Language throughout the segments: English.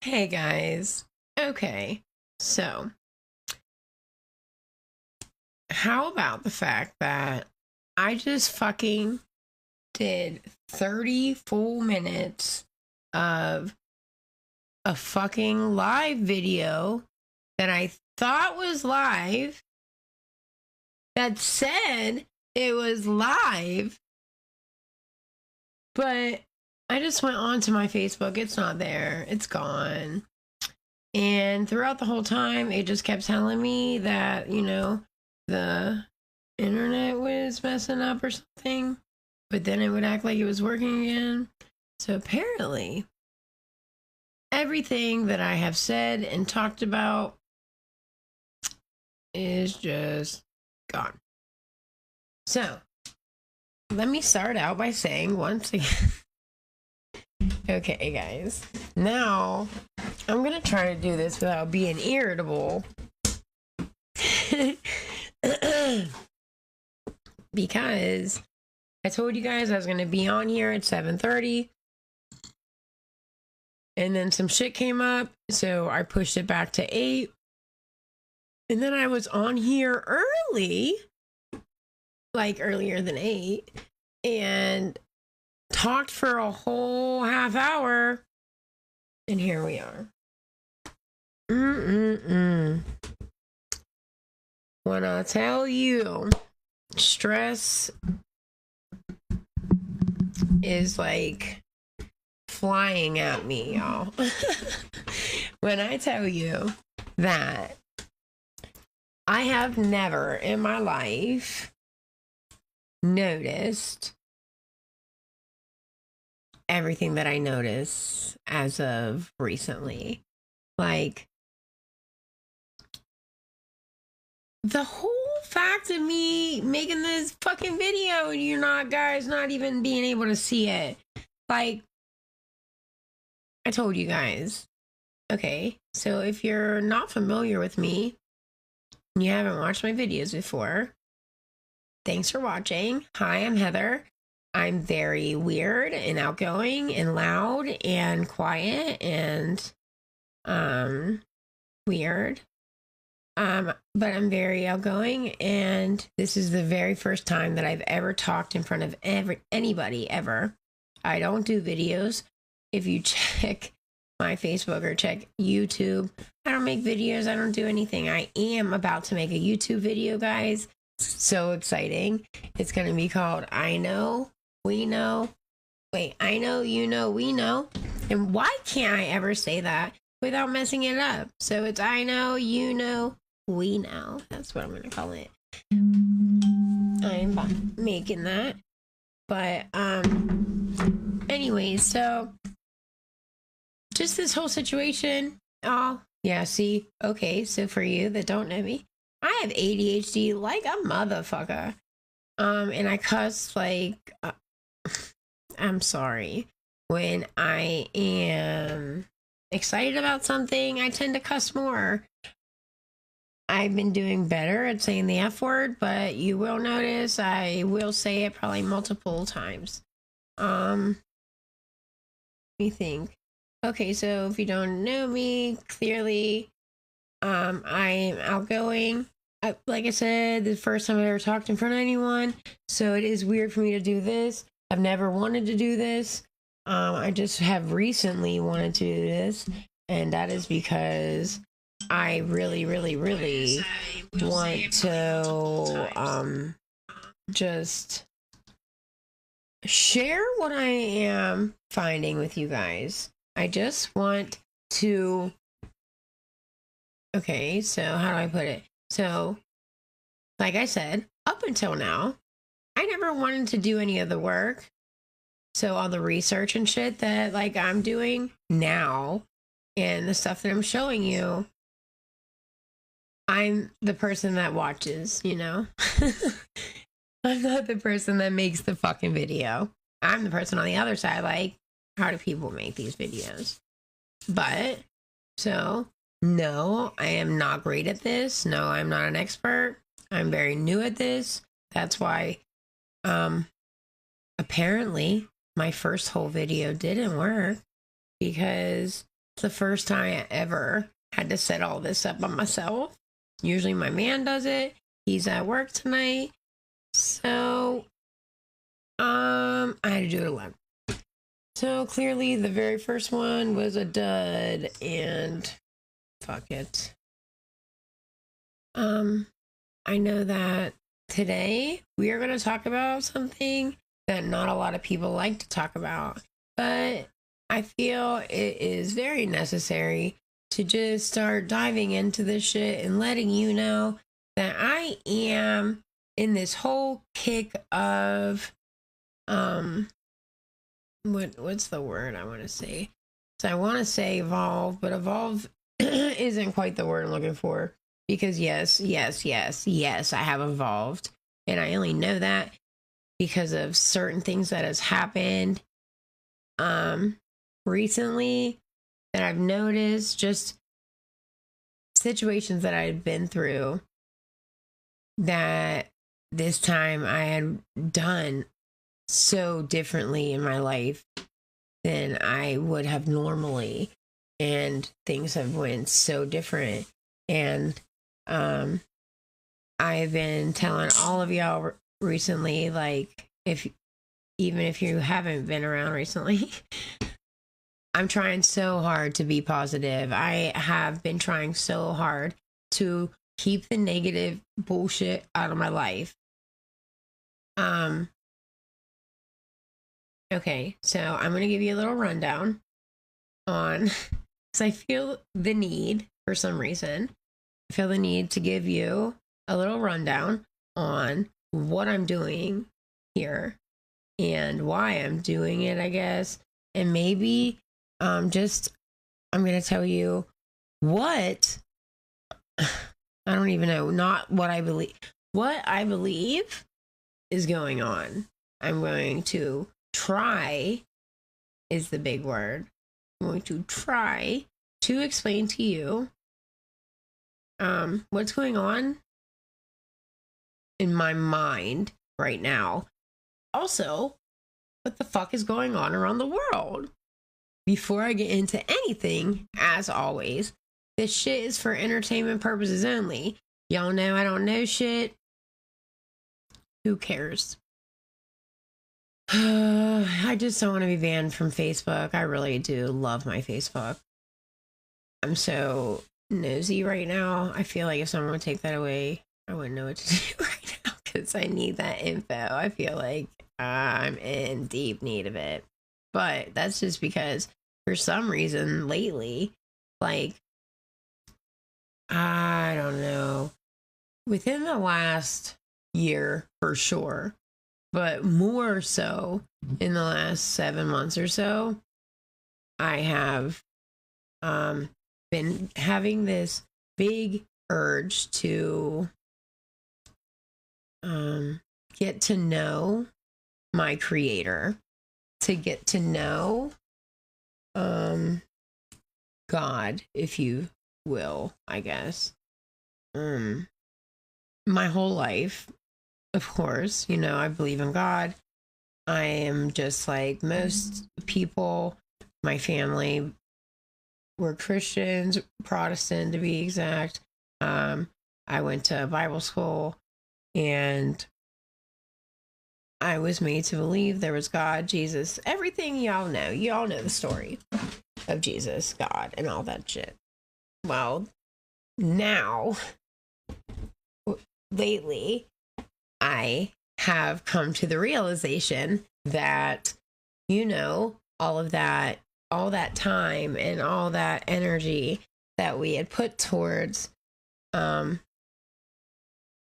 Hey guys. Okay, so how about the fact that I just fucking did 30 full minutes of a fucking live video that I thought was live, that said it was live, but I just went on to my Facebook. It's not there, it's gone. And throughout the whole time, it just kept telling me that, the internet was messing up or something. But then it would act like it was working again. So apparently, everything that I have said and talked about is just gone. So, let me start out by saying once again. Okay, guys. Now, I'm going to try to do this without being irritable. Because I told you guys I was going to be on here at 7:30. And then some shit came up, so I pushed it back to 8. And then I was on here early, like earlier than 8, and talked for a whole half hour. And here we are. When I tell you, stress is like flying at me, y'all. When I tell you that I have never in my life noticed everything that I notice as of recently. Like, the whole fact of me making this fucking video and you're not even being able to see it. Like, I told you guys. Okay, so if you're not familiar with me and you haven't watched my videos before, thanks for watching. Hi, I'm Heather. I'm very weird and outgoing and loud and quiet and weird. But I'm very outgoing, and this is the very first time that I've ever talked in front of anybody ever. I don't do videos. If you check my Facebook or check YouTube, I don't make videos. I don't do anything. I am about to make a YouTube video, guys. So exciting. It's going to be called I Know, We Know. Wait, I know, you know, we know. And why can't I ever say that without messing it up? So it's I know, you know, we know. That's what I'm going to call it. I'm making that. But, anyway, so just this whole situation. Oh, yeah, see? Okay, so for you that don't know me, I have ADHD like a motherfucker. And I cuss like, I'm sorry. When I am excited about something, I tend to cuss more. I've been doing better at saying the F word, but you will notice I will say it probably multiple times. Let me think. Okay, so if you don't know me, clearly, I'm outgoing. Like I said, the first time I ever talked in front of anyone, so it is weird for me to do this. I've never wanted to do this. I just have recently wanted to do this, and that is because I really, really, really want to just share what I am finding with you guys. I just want to. Okay, so how do I put it? So, like I said, up until now, I never wanted to do any of the work. So all the research and shit that like I'm doing now and the stuff that I'm showing you, I'm the person that watches, you know? I'm not the person that makes the fucking video. I'm the person on the other side, like, how do people make these videos? But, so, no, I am not great at this. No, I'm not an expert. I'm very new at this. That's why, apparently, my first whole video didn't work because It's the first time I ever had to set all this up by myself. Usually my man does it. He's at work tonight. So, I had to do it alone. So clearly the very first one was a dud, and fuck it. I know that today we are going to talk about something that not a lot of people like to talk about, but I feel it is very necessary to just start diving into this shit and letting you know that I am in this whole kick of what's the word I want to say? So I want to say evolve, but evolve isn't quite the word I'm looking for, because yes, I have evolved, and I only know that because of certain things that has happened recently that I've noticed, just situations that I've been through that this time I had done so differently in my life than I would have normally, and things have went so different. And I've been telling all of y'all recently, like, even if you haven't been around recently, I'm trying so hard to be positive. I have been trying so hard to keep the negative bullshit out of my life. Okay, so I'm going to give you a little rundown on, because I feel the need, for some reason, I feel the need to give you a little rundown on what I'm doing here and why I'm doing it, I guess. And maybe I'm going to tell you what, I don't even know, not what I believe is going on. I'm going to try, is the big word. I'm going to try to explain to you what's going on in my mind right now. Also, what the fuck is going on around the world. Before I get into anything, as always, this shit is for entertainment purposes only. Y'all know I don't know shit. Who cares? I just don't want to be banned from Facebook. I really do love my Facebook. I'm so nosy right now. I feel like if someone would take that away, I wouldn't know what to do right now, because I need that info. I feel like I'm in deep need of it. But that's just because for some reason lately, like, I don't know, within the last year for sure, but more so in the last 7 months or so, I have been having this big urge to get to know my creator, to get to know God, if you will, I guess. My whole life, of course, you know, I believe in God. I am just like most people. My family were Christians, Protestant to be exact. I went to Bible school, and I was made to believe there was God, Jesus, everything y'all know. Y'all know the story of Jesus, God, and all that shit. Well, now, lately, I have come to the realization that, you know, all that time and all that energy that we had put towards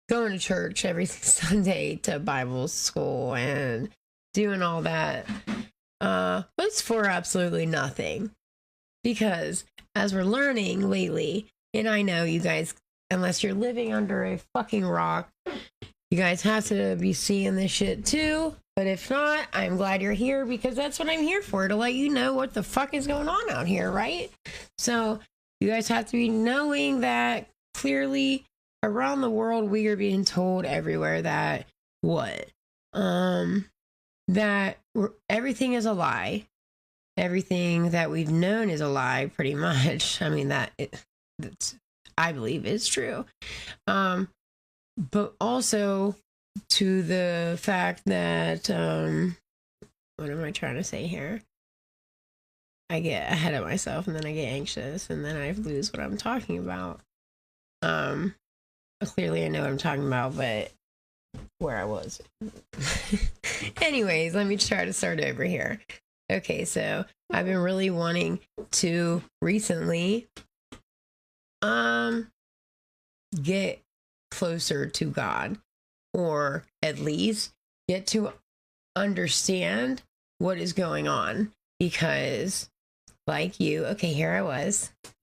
going to church every Sunday, to Bible school, and doing all that was for absolutely nothing. Because as we're learning lately, and I know you guys, unless you're living under a fucking rock, you guys have to be seeing this shit too. But if not, I'm glad you're here, because that's what I'm here for, to let you know what the fuck is going on out here, right? So you guys have to be knowing that clearly around the world, we are being told everywhere that everything is a lie. everything that we've known is a lie, pretty much. I mean, that's, I believe is true. But also to the fact that, what am I trying to say here? I get ahead of myself and then I get anxious and then I lose what I'm talking about. Clearly I know what I'm talking about, but where I was. Anyways, let me try to start over here. Okay, so I've been really wanting to recently get closer to God, or at least get to understand what is going on, because like you, okay, here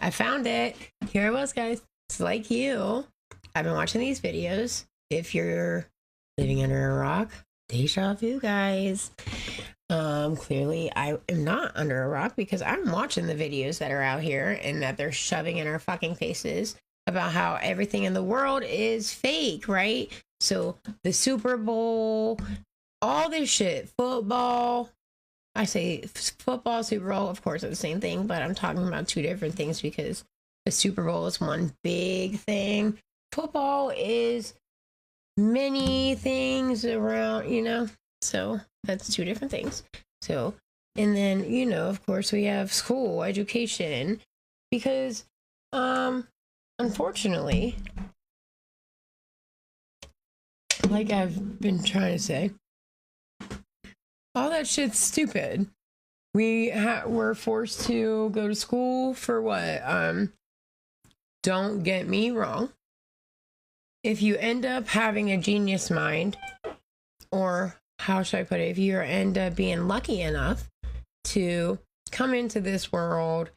I found it, here I was, guys. It's like you, I've been watching these videos. If you're living under a rock, deja vu, guys. Clearly I am not under a rock, because I'm watching the videos that are out here and that they're shoving in our fucking faces about how everything in the world is fake, right? So the Super Bowl, all this shit, football, I say football, Super Bowl, of course, are the same thing, but I'm talking about two different things, because the Super Bowl is one big thing. Football is many things around, you know, so that's two different things. So, and then, you know, of course, we have school, education, because, unfortunately, like I've been trying to say, all that shit's stupid. We're forced to go to school for what? Don't get me wrong. If you end up having a genius mind, or how should I put it? If you end up being lucky enough to come into this world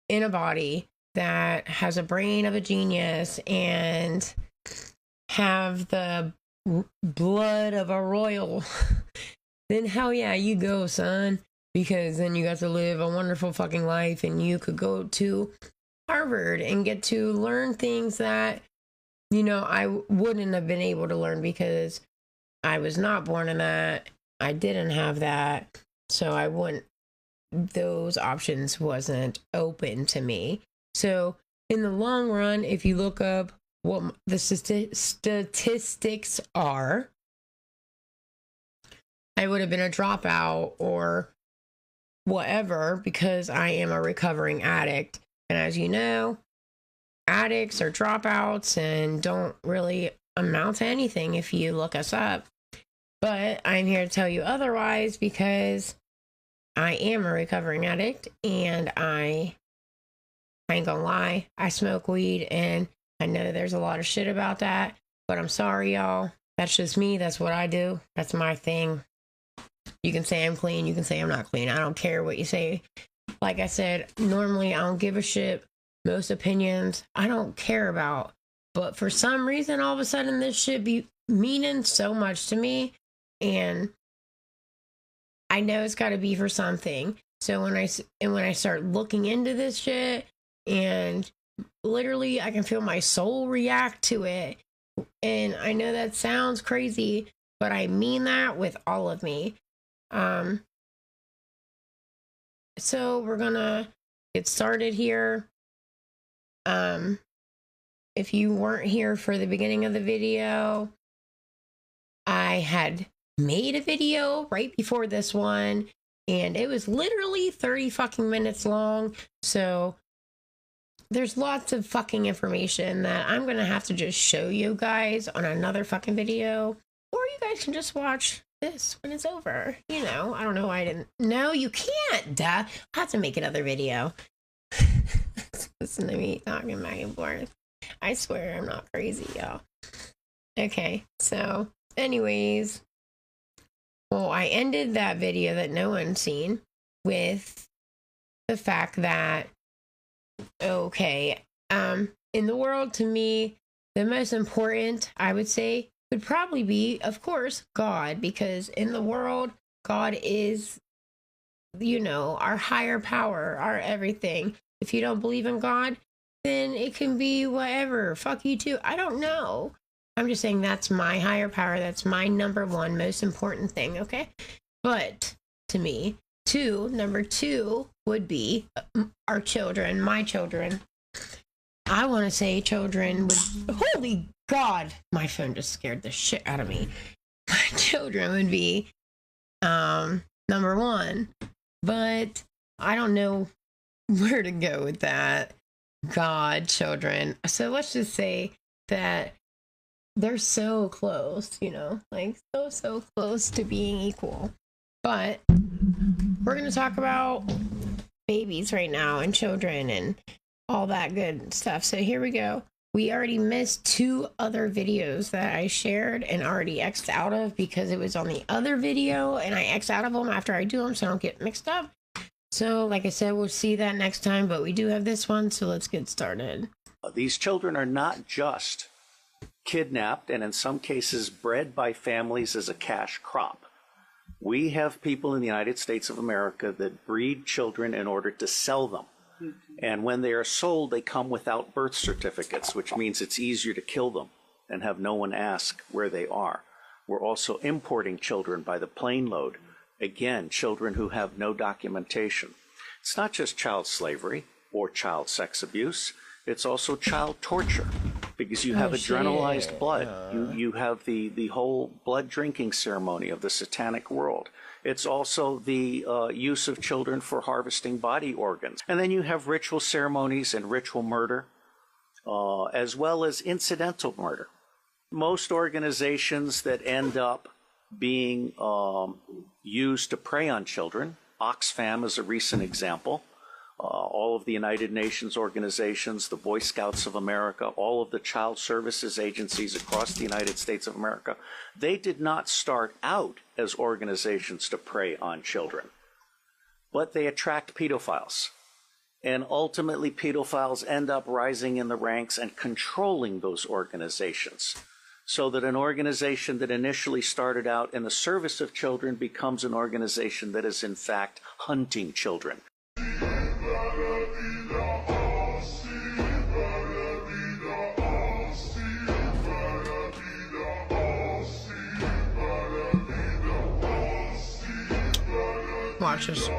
in a body that has a brain of a genius and have the blood of a royal, then hell yeah, you go, son, because then you got to live a wonderful fucking life, and you could go to Harvard and get to learn things that, you know, I wouldn't have been able to learn, because I was not born in that. I didn't have that. So those options wasn't open to me. So in the long run, if you look up what the statistics are, I would have been a dropout or whatever, because I am a recovering addict. And as you know, addicts are dropouts and don't really amount to anything if you look us up. But I'm here to tell you otherwise, because I am a recovering addict, and I ain't gonna lie, I smoke weed, and I know there's a lot of shit about that, but I'm sorry, y'all. That's just me. That's what I do. That's my thing. You can say I'm clean. You can say I'm not clean. I don't care what you say. Like I said, normally I don't give a shit. Most opinions I don't care about. But for some reason, all of a sudden, this shit be meaning so much to me. And I know it's got to be for something. So when I start looking into this shit, and literally I can feel my soul react to it. And I know that sounds crazy, but I mean that with all of me. So we're gonna get started here. If you weren't here for the beginning of the video, I had made a video right before this one, and it was literally 30 fucking minutes long. So there's lots of fucking information that I'm gonna have to just show you guys on another fucking video, or you guys can just watch this when it's over. You know, I don't know why I didn't. No, you can't. Duh. I'll have to make another video. Listen to me talking back and forth. I swear I'm not crazy, y'all. Okay, so anyways, well, I ended that video that no one's seen with the fact that, okay, in the world, to me, the most important, I would say, would probably be, of course, God, because in the world, God is, you know, our higher power, our everything. If you don't believe in God, then it can be whatever. Fuck you too. I don't know. I'm just saying that's my higher power. That's my number one most important thing, okay? But to me, Number two would be our children, my children. I want to say children would, holy God, my phone just scared the shit out of me. My children would be number one, but I don't know where to go with that. God, children. So let's just say that they're so close, you know, like so close to being equal. But we're going to talk about babies right now and children and all that good stuff. So here we go. We already missed 2 other videos that I shared and already X'd out of because it was on the other video and I X out of them after I do them so I don't get mixed up. So like I said, we'll see that next time, but we do have this one, so let's get started. These children are not just kidnapped and in some cases bred by families as a cash crop. We have people in the United States of America that breed children in order to sell them. And when they are sold, they come without birth certificates, which means it's easier to kill them and have no one ask where they are. We're also importing children by the plane load. Again, children who have no documentation. It's not just child slavery or child sex abuse. It's also child torture because you have adrenalized blood. You have the whole blood drinking ceremony of the satanic world. It's also the use of children for harvesting body organs. And then you have ritual ceremonies and ritual murder, as well as incidental murder. Most organizations that end up being used to prey on children, Oxfam is a recent example, all of the United Nations organizations, the Boy Scouts of America, all of the child services agencies across the United States of America, they did not start out as organizations to prey on children, but they attract pedophiles. And ultimately, pedophiles end up rising in the ranks and controlling those organizations, so that an organization that initially started out in the service of children becomes an organization that is in fact hunting children. Watch this.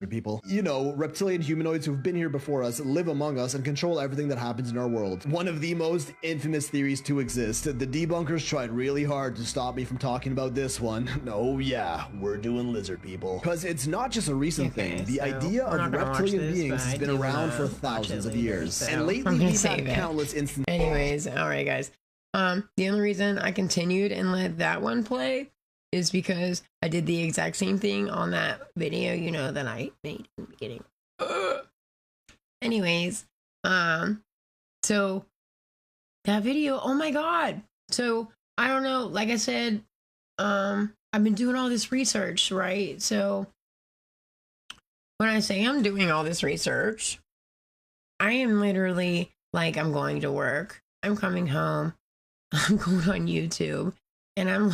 People. You know, reptilian humanoids who've been here before us, live among us, and control everything that happens in our world. One of the most infamous theories to exist. The debunkers tried really hard to stop me from talking about this one. Oh yeah, we're doing lizard people. Because it's not just a recent thing. The idea of reptilian beings has been around for thousands of years. And lately we've had countless instances. Anyways, alright guys. The only reason I continued and let that one play is because I did the exact same thing on that video, you know, that I made in the beginning. Anyways, so that video, oh my God. So I don't know, like I said, I've been doing all this research, right? So when I say I'm doing all this research, I am literally like, I'm going to work, I'm coming home, I'm going on YouTube, and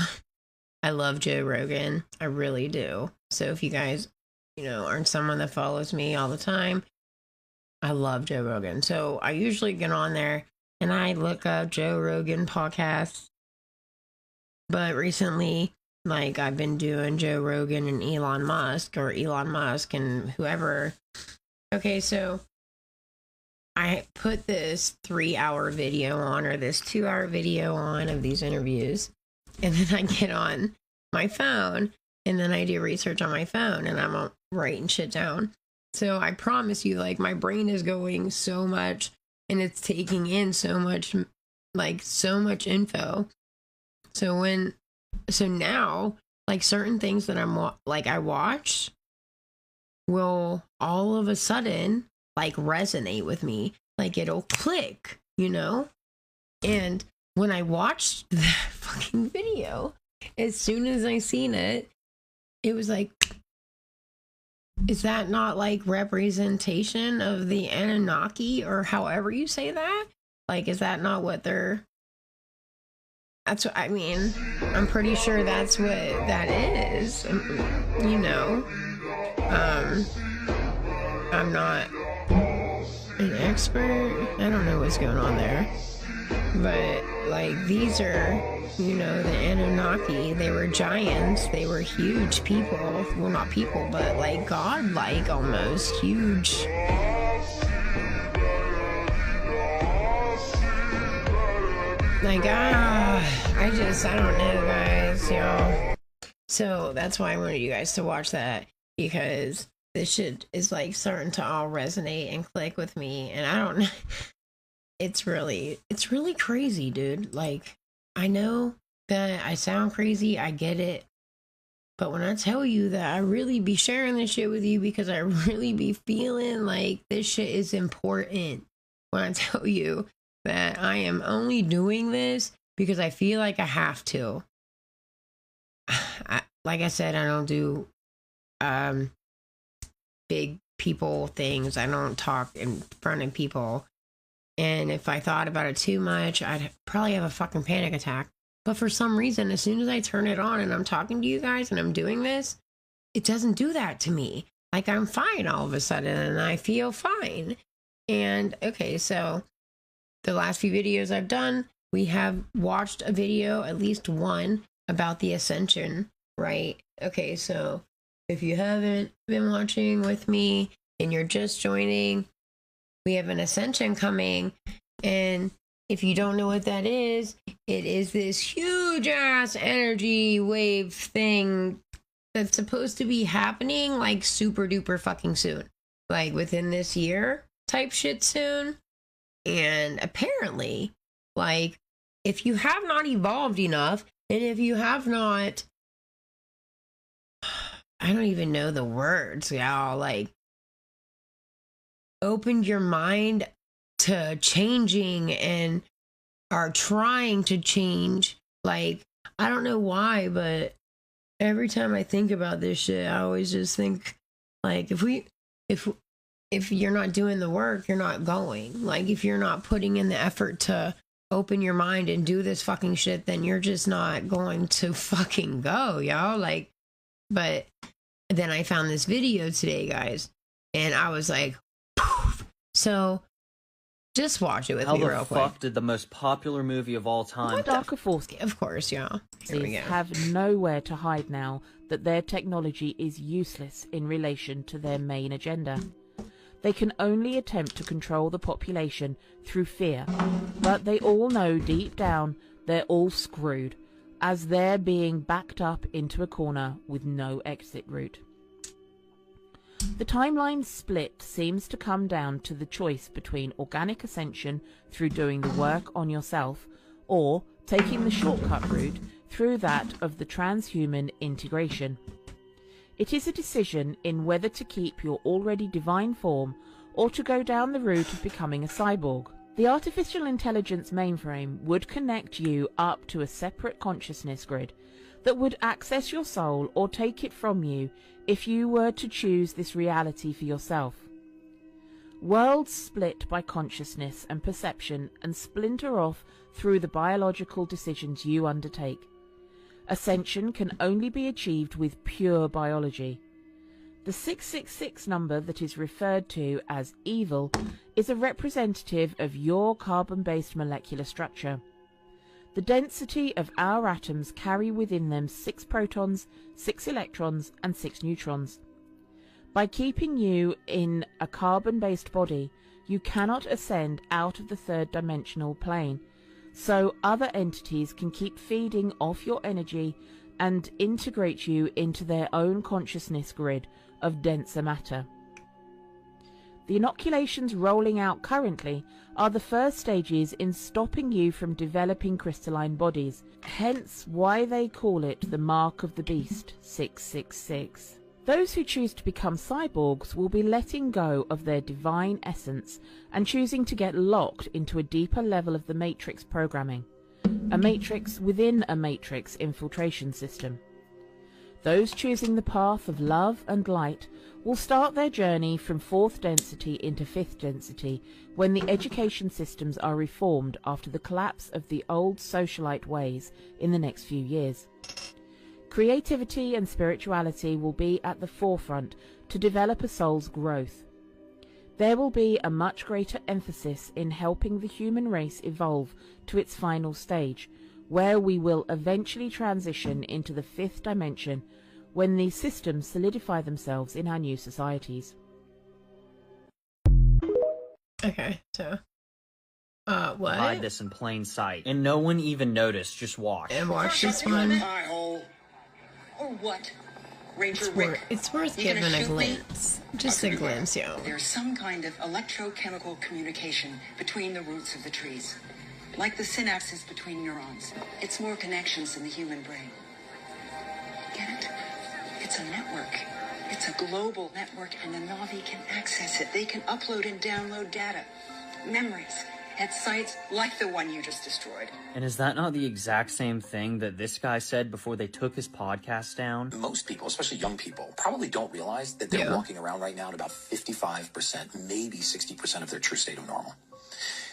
I love Joe Rogan. I really do. So if you guys, you know, aren't someone that follows me all the time, I love Joe Rogan. So I usually get on there and I look up Joe Rogan podcasts. But recently, like, I've been doing Joe Rogan and Elon Musk and whoever. Okay, so I put this 3-hour video on, or this 2-hour video on of these interviews. And then I get on my phone and then I do research on my phone and I'm writing shit down. So I promise you, like, my brain is going so much and it's taking in so much, like so much info. So now, like certain things that I watch will all of a sudden like resonate with me, like it'll click, you know? And when I watched that fucking video, as soon as I seen it, it was like, is that not like representation of the Anunnaki, or however you say that? Like, is that not what they're... That's what I mean. I'm pretty sure that's what that is. You know, I'm not an expert. I don't know what's going on there, but like these are, you know, the Anunnaki. They were giants. They were huge people. Well, not people, but like godlike, almost huge. Like, I don't know, guys, y'all. So that's why I wanted you guys to watch that, because this shit is like starting to all resonate and click with me. And I don't know. It's really crazy, dude. Like, I know that I sound crazy. I get it. But when I tell you that I really be sharing this shit with you because I really be feeling like this shit is important. When I tell you that I am only doing this because I feel like I have to. Like I said, I don't do big people things. I don't talk in front of people. And if I thought about it too much, I'd probably have a fucking panic attack. But for some reason, as soon as I turn it on and I'm talking to you guys and I'm doing this, it doesn't do that to me. Like, I'm fine all of a sudden and I feel fine. And okay, so the last few videos I've done, we have watched a video, at least one, about the ascension, right? Okay, so if you haven't been watching with me and you're just joining, we have an ascension coming. And if you don't know what that is, it is this huge ass energy wave thing that's supposed to be happening like super duper fucking soon. Like within this year type shit soon. And apparently, like, if you have not evolved enough, and if you have not, I don't even know the words, y'all, like, opened your mind to changing and are trying to change, like, I don't know why, but every time I think about this shit, I always just think, like, if you're not doing the work, you're not going. Like, if you're not putting in the effort to open your mind and do this fucking shit, then you're just not going to fucking go, y'all. Like, but then I found this video today, guys, and I was like, poof. So just watch it with me real quick. How the fuck did the most popular movie of all time... Darker Forces, of course, y'all. Here we go. Have nowhere to hide now that their technology is useless in relation to their main agenda. They can only attempt to control the population through fear, but they all know deep down they're all screwed, as they're being backed up into a corner with no exit route. The timeline split seems to come down to the choice between organic ascension through doing the work on yourself, or taking the shortcut route through that of the transhuman integration. It is a decision in whether to keep your already divine form or to go down the route of becoming a cyborg. The artificial intelligence mainframe would connect you up to a separate consciousness grid that would access your soul or take it from you if you were to choose this reality for yourself. Worlds split by consciousness and perception and splinter off through the biological decisions you undertake. Ascension can only be achieved with pure biology. The 666 number that is referred to as evil is a representative of your carbon-based molecular structure. The density of our atoms carry within them 6 protons, 6 electrons, and 6 neutrons. By keeping you in a carbon-based body, you cannot ascend out of the third-dimensional plane, so other entities can keep feeding off your energy and integrate you into their own consciousness grid of denser matter. The inoculations rolling out currently are the first stages in stopping you from developing crystalline bodies, hence why they call it the Mark of the Beast 666. Those who choose to become cyborgs will be letting go of their divine essence and choosing to get locked into a deeper level of the Matrix programming, a matrix within a matrix infiltration system. Those choosing the path of love and light will start their journey from 4th density into 5th density when the education systems are reformed after the collapse of the old socialite ways in the next few years. Creativity and spirituality will be at the forefront to develop a soul's growth. There will be a much greater emphasis in helping the human race evolve to its final stage, where we will eventually transition into the 5th dimension when these systems solidify themselves in our new societies. Okay, so what? Hide this in plain sight, and no one even noticed. Just watch. And watch this one. Or what? Ranger Rick. It's worth giving a glimpse. Just a glimpse, yo. There's some kind of electrochemical communication between the roots of the trees. Like the synapses between neurons. It's more connections than the human brain. Get it? It's a network. It's a global network, and the Na'vi can access it. They can upload and download data, memories, at sites like the one you just destroyed. And is that not the exact same thing that this guy said before they took his podcast down? Most people, especially young people, probably don't realize that they're walking around right now at about 55%, maybe 60% of their true state of normal.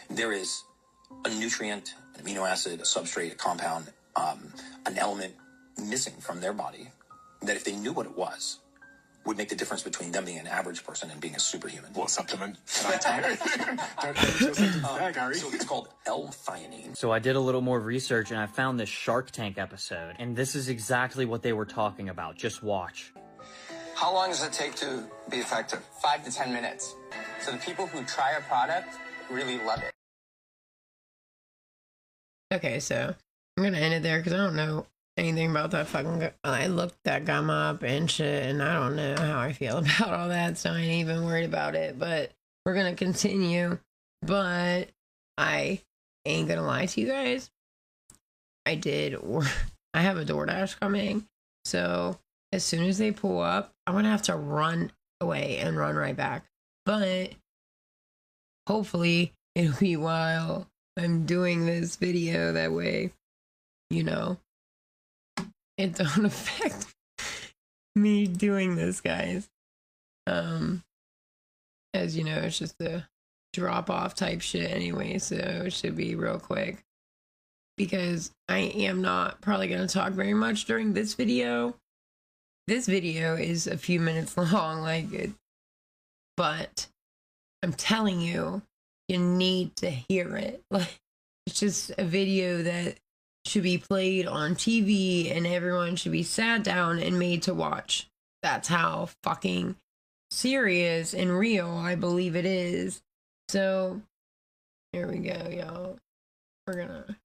There is a nutrient, an amino acid, a substrate, a compound, an element missing from their body that if they knew what it was, would make the difference between them being an average person and being a superhuman. What supplement can I take? So it's called L-theanine. So I did a little more research and I found this Shark Tank episode, and this is exactly what they were talking about. Just watch. How long does it take to be effective? 5 to 10 minutes. So the people who try a product really love it. Okay, so I'm gonna end it there because I don't know anything about that fucking I looked that gum up and shit, and I don't know how I feel about all that, so I ain't even worried about it. But we're gonna continue. But I ain't gonna lie to you guys. I have a DoorDash coming, so as soon as they pull up, I'm gonna have to run away and run right back. But hopefully it'll be while I'm doing this video, that way, you know, it don't affect me doing this, guys. As you know, it's just a drop off type shit anyway, so it should be real quick. Because I am not probably going to talk very much during this video. This video is a few minutes long, but I'm telling you, you need to hear it. Like, it's just a video that should be played on TV and everyone should be sat down and made to watch. That's how fucking serious and real I believe it is. So, here we go, y'all. We're gonna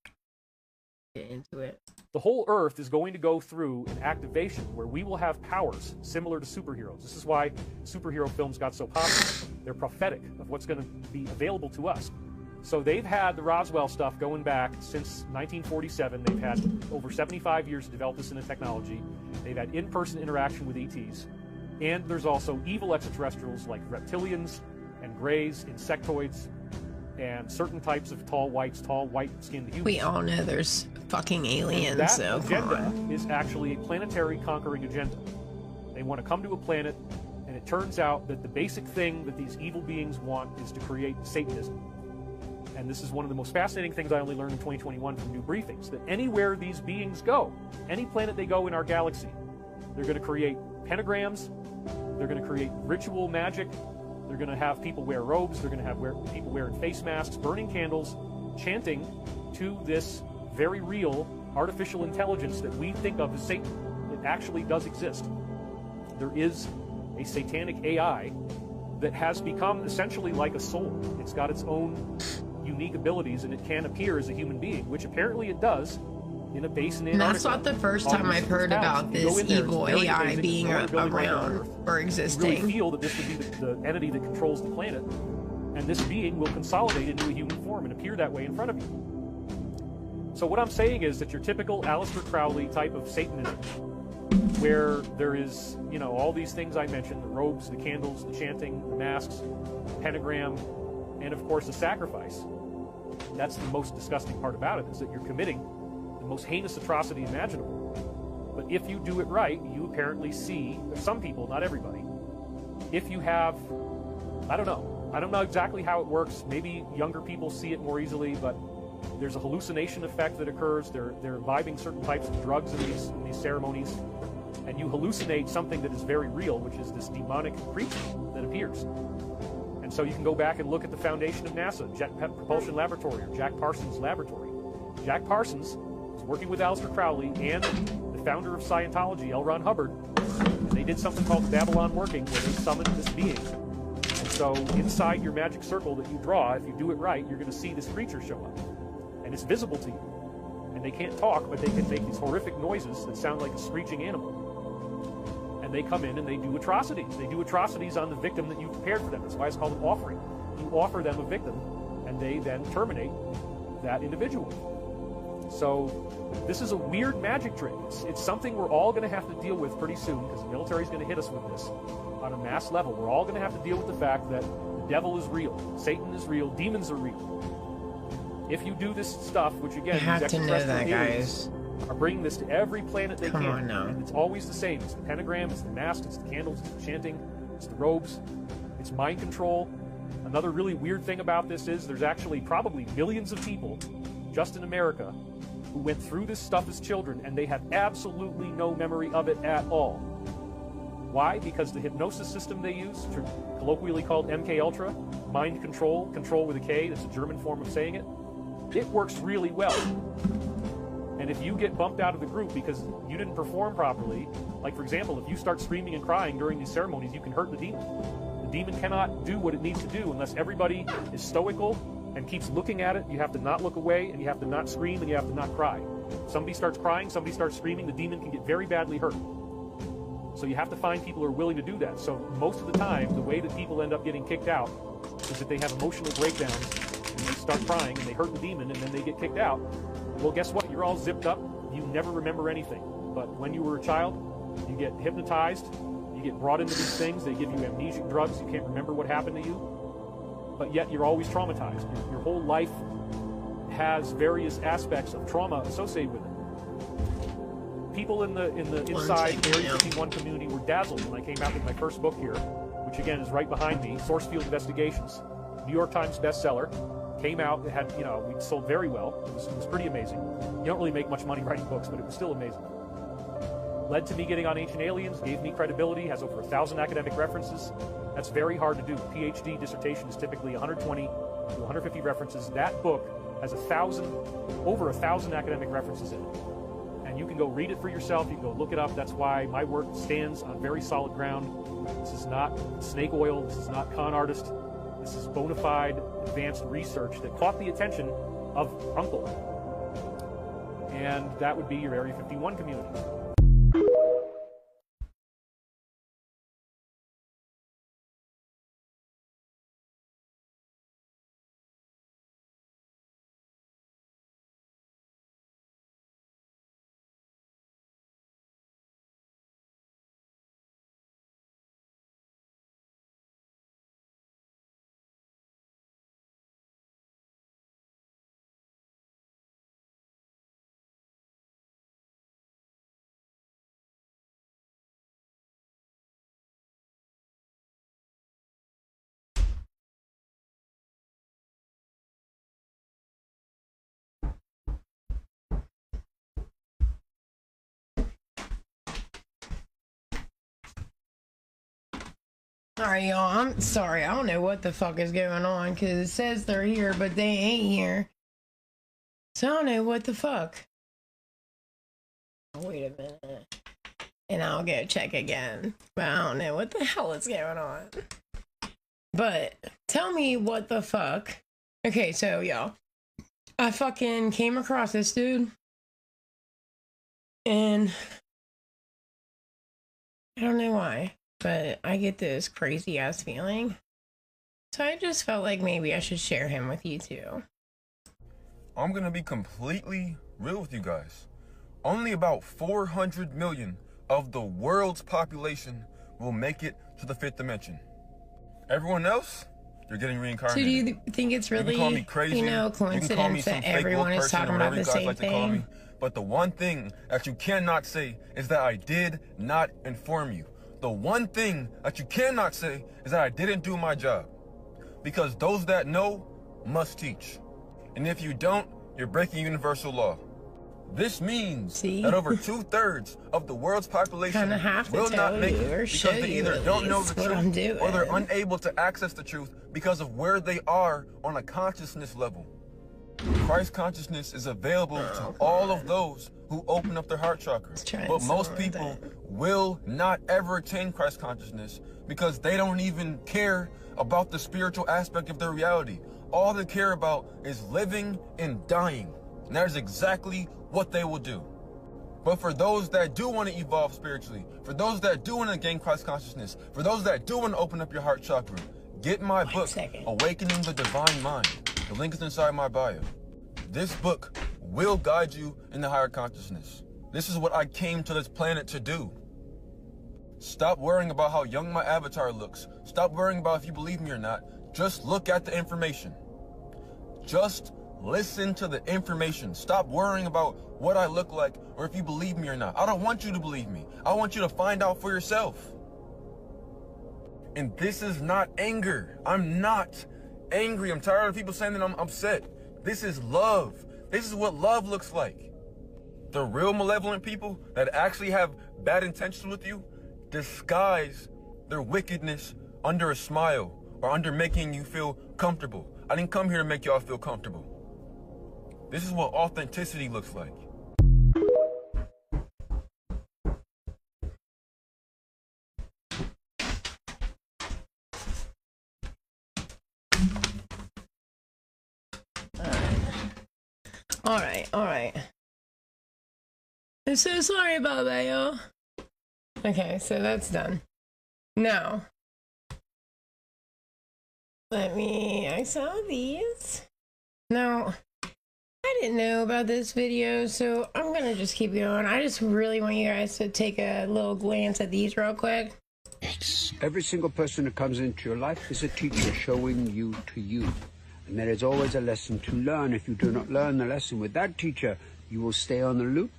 get into it. The whole Earth is going to go through an activation where we will have powers similar to superheroes. This is why superhero films got so popular. They're prophetic of what's going to be available to us. So they've had the Roswell stuff going back since 1947. They've had over 75 years to develop this in the technology. They've had in-person interaction with ETs. And there's also evil extraterrestrials like reptilians and greys, insectoids, and certain types of tall white-skinned humans. We all know there's fucking aliens, that so agenda is actually a planetary conquering agenda. They want to come to a planet, and it turns out that the basic thing that these evil beings want is to create Satanism. And this is one of the most fascinating things I only learned in 2021 from new briefings, that anywhere these beings go, any planet they go in our galaxy, they're going to create pentagrams, they're going to create ritual magic, they're going to have people wear robes, they're going to have people wearing face masks, burning candles, chanting to this very real artificial intelligence that we think of as Satan. It actually does exist. There is a satanic AI that has become essentially like a soul. It's got its own unique abilities, and it can appear as a human being, which apparently it does in a basin in And that's Antarctica. not the first time I've heard about this evil AI being around or You existing. really feel that this would be the entity that controls the planet, and this being will consolidate into a human form and appear that way in front of you. So what I'm saying is that your typical Aleister Crowley type of Satanism, where there is, you know, all these things I mentioned, the robes, the candles, the chanting, the masks, the pentagram, and of course the sacrifice. That's the most disgusting part about it, is that you're committing the most heinous atrocity imaginable. But if you do it right, you apparently see, some people, not everybody, if you have, I don't know exactly how it works. Maybe younger people see it more easily, but there's a hallucination effect that occurs. They're imbibing certain types of drugs in these ceremonies, and you hallucinate something that is very real, which is this demonic creature that appears. And so you can go back and look at the foundation of NASA, Jet Propulsion Laboratory, or Jack Parsons Laboratory. Jack Parsons was working with Aleister Crowley and the founder of Scientology, L. Ron Hubbard, and they did something called the Babylon Working, where they summoned this being. And so inside your magic circle that you draw, if you do it right, you're going to see this creature show up. And it's visible to you. And they can't talk, but they can make these horrific noises that sound like a screeching animal. And they come in and they do atrocities. They do atrocities on the victim that you prepared for them. That's why it's called an offering. You offer them a victim, and they then terminate that individual. So this is a weird magic trick. It's something we're all going to have to deal with pretty soon, because the military is going to hit us with this on a mass level. We're all going to have to deal with the fact that the devil is real, Satan is real, demons are real. If you do this stuff, which again, You have to know that, aliens guys. are bringing this to every planet they Come can. on now. And it's always the same. It's the pentagram, it's the mask, it's the candles, it's the chanting, it's the robes, it's mind control. Another really weird thing about this is there's actually probably millions of people just in America who went through this stuff as children, and they have absolutely no memory of it at all. Why? Because the hypnosis system they use, colloquially called MK Ultra, mind control, control with a K, that's a German form of saying it, it works really well. And if you get bumped out of the group because you didn't perform properly, like for example, if you start screaming and crying during these ceremonies, you can hurt the demon. The demon cannot do what it needs to do unless everybody is stoical and keeps looking at it. You have to not look away, and you have to not scream, and you have to not cry. If somebody starts crying, somebody starts screaming, the demon can get very badly hurt. So you have to find people who are willing to do that. So most of the time, the way that people end up getting kicked out is that they have emotional breakdowns, and they start crying, and they hurt the demon, and then they get kicked out. Well, guess what? You're all zipped up. You never remember anything. But when you were a child, you get hypnotized, you get brought into these things, they give you amnesic drugs, you can't remember what happened to you, but yet you're always traumatized. Your whole life has various aspects of trauma associated with it. People in the inside Area 51 community were dazzled when I came out with my first book here, which again is right behind me, Sourcefield Investigations, New York Times bestseller. Came out, it had, you know, we sold very well. It was pretty amazing. You don't really make much money writing books, but it was still amazing. Led to me getting on Ancient Aliens, gave me credibility, has over 1,000 academic references. That's very hard to do. PhD dissertation is typically 120 to 150 references. That book has over 1,000 academic references in it. And you can go read it for yourself, you can go look it up. That's why my work stands on very solid ground. This is not snake oil, this is not con artist. This is bona fide, advanced research that caught the attention of Uncle. And that would be your Area 51 community. Alright, y'all, I'm sorry. I don't know what the fuck is going on, because it says they're here, but they ain't here. So I don't know what the fuck. Wait a minute. And I'll go check again. But I don't know what the hell is going on. But tell me what the fuck. Okay, so, y'all. I fucking came across this dude. And I don't know why, but I get this crazy ass feeling. So I just felt like maybe I should share him with you too. I'm gonna be completely real with you guys. Only about 400 million of the world's population will make it to the 5th dimension. Everyone else, you're getting reincarnated. So do you think it's really, you can call me crazy, coincidence that everyone is talking about the same thing? But the one thing that you cannot say is that I did not inform you. The one thing that you cannot say is that I didn't do my job. Because those that know must teach. And if you don't, you're breaking universal law. This means that over 2/3 of the world's population will not make it because they either don't know the truth or they're unable to access the truth because of where they are on a consciousness level. Christ consciousness is available to all of those who open up their heart chakra. But most people will not ever attain Christ consciousness because they don't even care about the spiritual aspect of their reality. All they care about is living and dying. And that is exactly what they will do. But for those that do want to evolve spiritually, for those that do want to gain Christ consciousness, for those that do want to open up your heart chakra, get my book, Awakening the Divine Mind. The link is inside my bio. This book will guide you in the higher consciousness. This is what I came to this planet to do. Stop worrying about how young my avatar looks. Stop worrying about if you believe me or not. Just look at the information. Just listen to the information. Stop worrying about what I look like or if you believe me or not. I don't want you to believe me. I want you to find out for yourself. And this is not anger. I'm not angry. I'm tired of people saying that I'm upset. This is love. This is what love looks like. The real malevolent people that actually have bad intentions with you disguise their wickedness under a smile or under making you feel comfortable. I didn't come here to make y'all feel comfortable. This is what authenticity looks like. All right. I'm so sorry about that, y'all. Okay, so that's done. Now, I saw these. Now, I didn't know about this video, so I'm gonna just keep going. I just really want you guys to take a little glance at these real quick. Every single person that comes into your life is a teacher showing you to you. And there is always a lesson to learn. If you do not learn the lesson with that teacher, you will stay on the loop,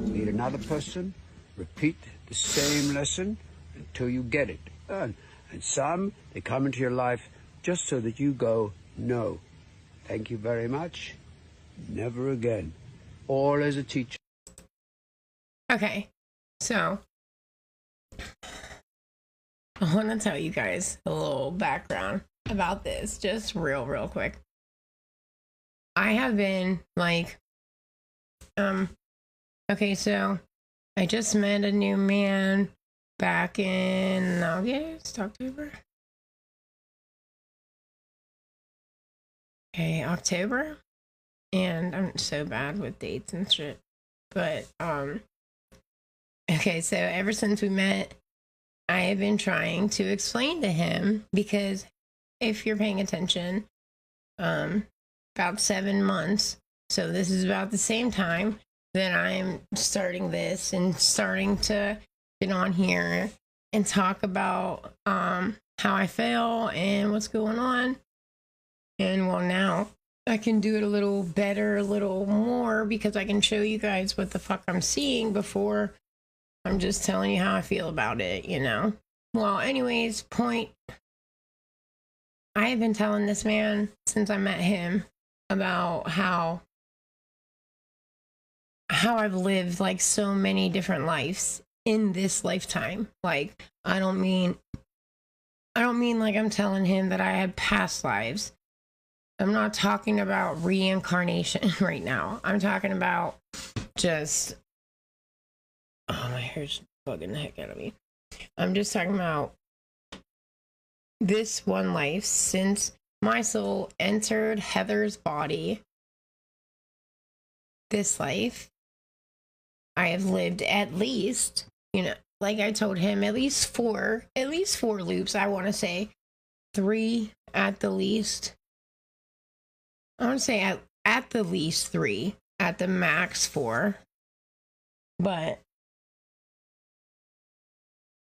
meet another person, repeat the same lesson until you get it. And some, they come into your life just so that you go, no, thank you very much, never again. All as a teacher. Okay, so I want to tell you guys a little background about this, just real quick. I have been like, okay, so I just met a new man back in August, October. Okay, October. And I'm so bad with dates and shit. But, okay, so ever since we met, I have been trying to explain to him, because if you're paying attention, about 7 months, so this is about the same time that I'm starting this and starting to get on here and talk about how I feel and what's going on. And well, now I can do it a little better, a little more, because I can show you guys what the fuck I'm seeing before I'm just telling you how I feel about it, you know? Well, anyways, point. I have been telling this man since I met him about how I've lived like so many different lives in this lifetime. Like, I don't mean like I'm telling him that I had past lives. I'm not talking about reincarnation right now. I'm talking about just, oh, my hair's bugging the heck out of me. I'm just talking about this one life since my soul entered Heather's body. This life, I have lived at least, you know, like I told him, at least four loops, I want to say. 3 at the least. I want to say at the least 3, at the max 4. But,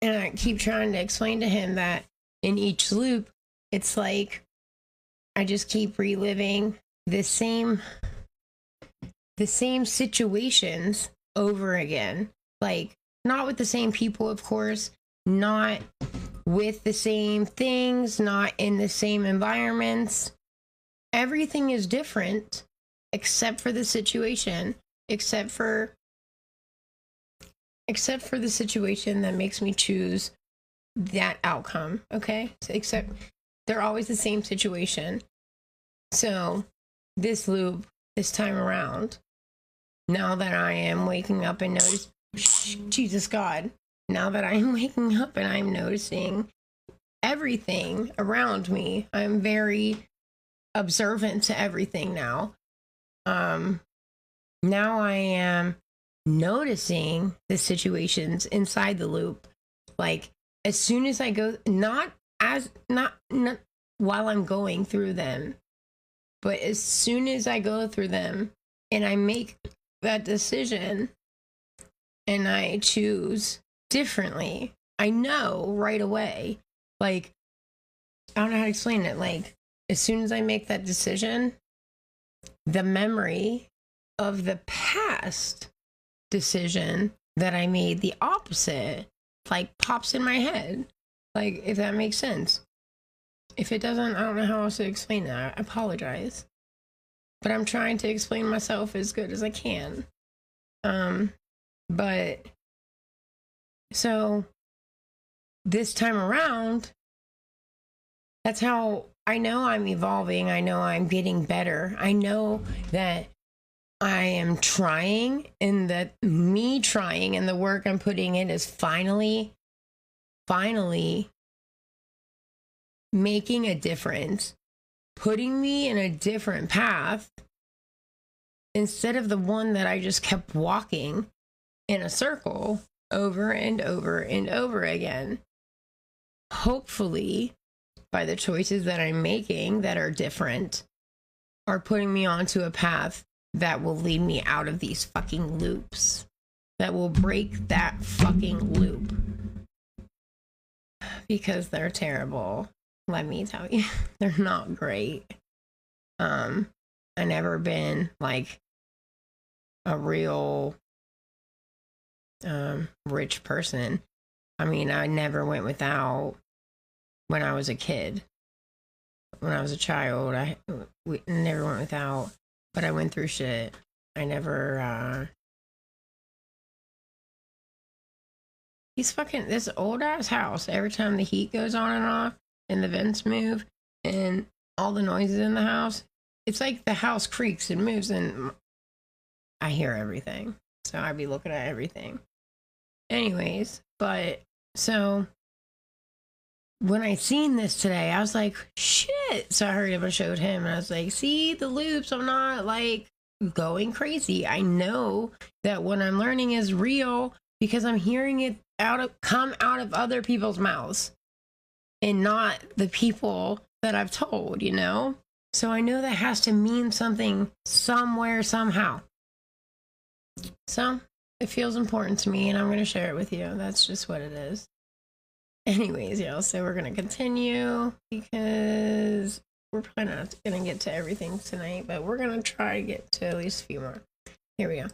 and I keep trying to explain to him that in each loop, it's like I just keep reliving the same situations over again. Like, not with the same people, of course, not with the same things, not in the same environments. Everything is different except for the situation, except for the situation that makes me choose that outcome, okay? So, except they're always the same situation. So this loop, this time around, now that I am waking up and notice, Jesus God, now that I'm waking up and I'm noticing everything around me, I'm very observant to everything now. Now I am noticing the situations inside the loop. Like, as soon as I go, not while I'm going through them, but as soon as I go through them and I make that decision and I choose differently, I know right away. Like, I don't know how to explain it. Like, as soon as I make that decision, the memory of the past decision that I made the opposite, like, pops in my head. Like, if that makes sense. If it doesn't, I don't know how else to explain that. I apologize. But I'm trying to explain myself as good as I can. But so this time around, that's how I know I'm evolving. I know I'm getting better. I know that I am trying, and that me trying and the work I'm putting in is finally making a difference, putting me in a different path instead of the one that I just kept walking in a circle over and over and over again. Hopefully, by the choices that I'm making that are different, are putting me onto a path that will lead me out of these fucking loops, that will break that fucking loop, because they're terrible. Let me tell you, they're not great. I never been like a real rich person. I mean, I never went without when I was a kid. When I was a child, we never went without, but I went through shit. I never, this old ass house, every time the heat goes on and off and the vents move and all the noises in the house, it's like the house creaks and moves and I hear everything. So I'd be looking at everything. Anyways, but so when I seen this today, I was like, shit. So I hurried up and showed him and I was like, see the loops, I'm not like going crazy. I know that what I'm learning is real because I'm hearing it come out of other people's mouths and not the people that I've told, you know? So I know that has to mean something somewhere, somehow. So it feels important to me and I'm going to share it with you. That's just what it is. Anyways, y'all, so we're going to continue because we're probably not going to get to everything tonight, but we're going to try to get to at least a few more. Here we go.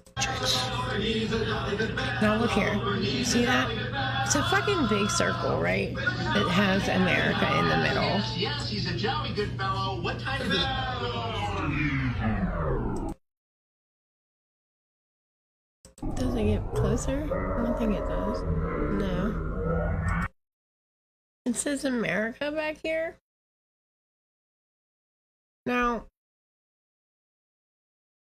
Now look here. See that? It's a fucking big circle, right? That has America in the middle. Yes, he's a jolly good fellow. What time is it? Does it get closer? I don't think it does. No. It says America back here. Now,